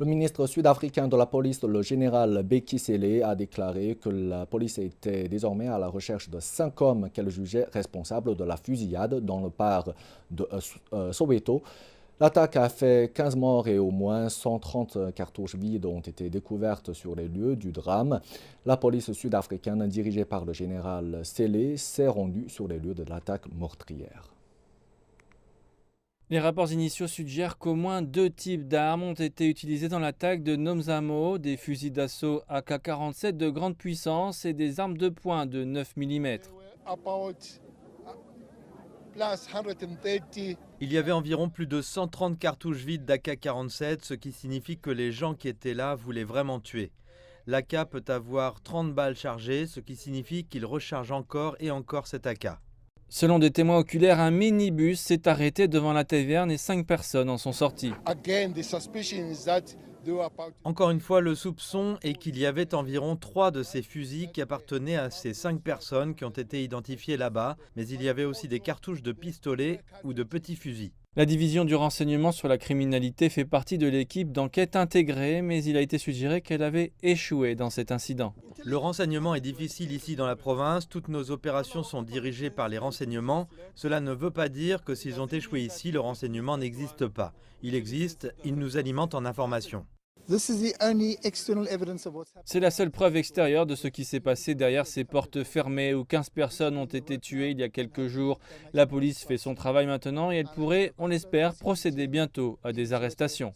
Le ministre sud-africain de la police, le général Bheki Cele, a déclaré que la police était désormais à la recherche de 5 hommes qu'elle jugeait responsables de la fusillade dans le parc de Soweto. L'attaque a fait 15 morts et au moins 130 cartouches vides ont été découvertes sur les lieux du drame. La police sud-africaine, dirigée par le général Cele, s'est rendue sur les lieux de l'attaque meurtrière. Les rapports initiaux suggèrent qu'au moins 2 types d'armes ont été utilisés dans l'attaque de Nomzamo, des fusils d'assaut AK-47 de grande puissance et des armes de poing de 9 mm. Il y avait environ plus de 130 cartouches vides d'AK-47, ce qui signifie que les gens qui étaient là voulaient vraiment tuer. L'AK peut avoir 30 balles chargées, ce qui signifie qu'il recharge encore et encore cet AK. Selon des témoins oculaires, un minibus s'est arrêté devant la taverne et 5 personnes en sont sorties. Encore une fois, le soupçon est qu'il y avait environ 3 de ces fusils qui appartenaient à ces 5 personnes qui ont été identifiées là-bas, mais il y avait aussi des cartouches de pistolet ou de petits fusils. La division du renseignement sur la criminalité fait partie de l'équipe d'enquête intégrée, mais il a été suggéré qu'elle avait échoué dans cet incident. Le renseignement est difficile ici dans la province, toutes nos opérations sont dirigées par les renseignements. Cela ne veut pas dire que s'ils ont échoué ici, le renseignement n'existe pas. Il existe, il nous alimente en informations. C'est la seule preuve extérieure de ce qui s'est passé derrière ces portes fermées où 15 personnes ont été tuées il y a quelques jours. La police fait son travail maintenant et elle pourrait, on l'espère, procéder bientôt à des arrestations.